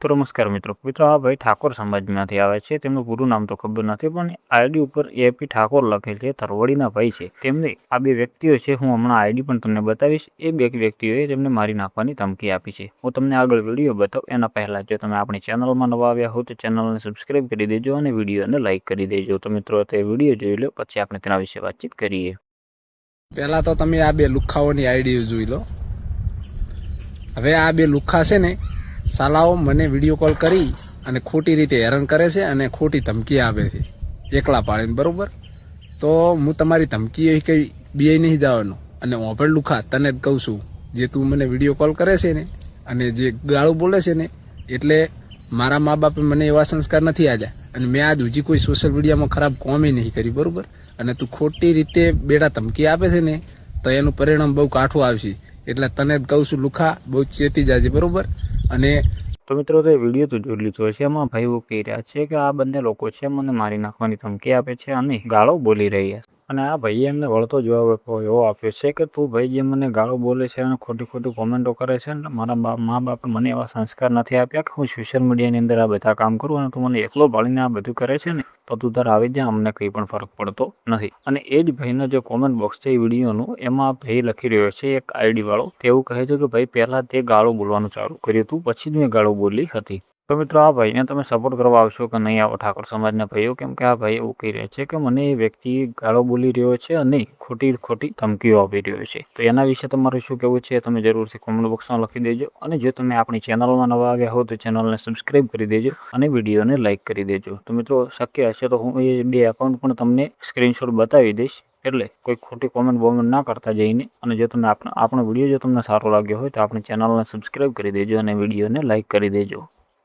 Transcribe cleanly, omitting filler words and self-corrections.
તો નમસ્કાર મિત્રો આ ભાઈ ઠાકોર સમાજમાંથી આવે છે। તેમનું પૂરું નામ તો ખબર નથી, પણ આઈડી ઉપર એપી ઠાકોર લખેલ છે। તરવડીના ભાઈ છે। તેમને આ બે વ્યક્તિઓ છે, હું હમણાં આઈડી પણ તમને બતાવીશ। એ બે વ્યક્તિઓએ તેમને મારી નાખવાની ધમકી આપી છે। હું તમને આગળ વિડીયો બતાવું એના પહેલા જો તમે આપણી ચેનલમાં નવા આવ્યા હો તો ચેનલને સબસ્ક્રાઇબ કરી દેજો અને વિડીયોને લાઇક કરી દેજો। તો મિત્રો તે વિડીયો જોઈ લો, પછી આપણે તેના વિશે વાતચીત કરીએ। પહેલા તો તમે આ બે લુખાઓની આઈડીઓ જોઈ લો। હવે આ બે લુખા છે ને, સાલાઓ મને વિડીયો કોલ કરી અને ખોટી રીતે હેરાન કરે છે અને ખોટી ધમકી આપે છે એકલા પાડીને, બરોબર? તો હું તમારી ધમકી કંઈ બે નહીં જવાનું। અને ઓભળ લુખા તને જ કહું છું, જે તું મને વિડીયો કોલ કરે છે ને અને જે ગાળું બોલે છે ને, એટલે મારા મા બાપે મને એવા સંસ્કાર નથી આપ્યા અને મેં આજ હજી કોઈ સોશિયલ મીડિયામાં ખરાબ કોમે નહીં કરી, બરોબર? અને તું ખોટી રીતે બેડા ધમકી આપે છે ને, તો એનું પરિણામ બહુ કાઠું આવશે। એટલે તને જ કહું છું લુખા, બહુ ચેતી જાજે, બરોબર? અને તો મિત્રો તે વિડીયો તો જોઈ લીધો છે। એમાં ભાઈ એવું કહી રહ્યા છે કે આ બંને લોકો છે મને મારી નાખવાની ધમકી આપે છે અને ગાળો બોલી રહ્યા છે। અને આ ભાઈએ એમને વળતો જવાબ એવો આપ્યો છે કે તું ભાઈ જે મને ગાળો બોલે છે અને ખોટી કોમેન્ટો કરે છે ને, મારા મા બાપે મને એવા સંસ્કાર નથી આપ્યા કે હું સોશિયલ મીડિયાની અંદર આ બધા કામ કરું, અને તું મને એકલો ભાળીને આ બધું કરે છે ને, તો તું તાર આવી જા, અમને કંઈ પણ ફરક પડતો નથી। અને એ જ ભાઈનો જે કોમેન્ટ બોક્સ છે એ વિડીયોનું, એમાં ભાઈ લખી રહ્યો છે એક આઈડી વાળો, તે એવું કહે છે કે ભાઈ પહેલાં તે ગાળો બોલવાનું ચાલુ કર્યું હતું, પછી જ મેં ગાળો બોલી હતી। તો મિત્રો આ ભાઈને તમે સપોર્ટ કરવા આવશો કે નહીં આવો ઠાકોર સમાજના ભાઈઓ? કેમ કે આ ભાઈ એવું કહી રહ્યા છે કે મને એ વ્યક્તિ ગાળો બોલી રહ્યો છે અને ખોટી ધમકીઓ આપી રહ્યો છે। તો એના વિશે તમારું શું કહેવું છે તમે જરૂરથી કોમેન્ટ બોક્સમાં લખી દેજો। અને જો તમે આપણી ચેનલમાં નવા આવ્યા હો તો ચેનલને સબસ્ક્રાઇબ કરી દેજો અને વિડીયોને લાઇક કરી દેજો। તો મિત્રો શક્ય હશે તો હું એ બે એકાઉન્ટ પણ તમને સ્ક્રીનશોટ બતાવી દઈશ, એટલે કોઈ ખોટી કોમેન્ટ ના કરતા જઈને। અને જો તમે આપણો વિડીયો જો તમને સારો લાગ્યો હોય તો આપણી ચેનલને સબસ્ક્રાઇબ કરી દેજો અને વિડીયોને લાઇક કરી દેજો।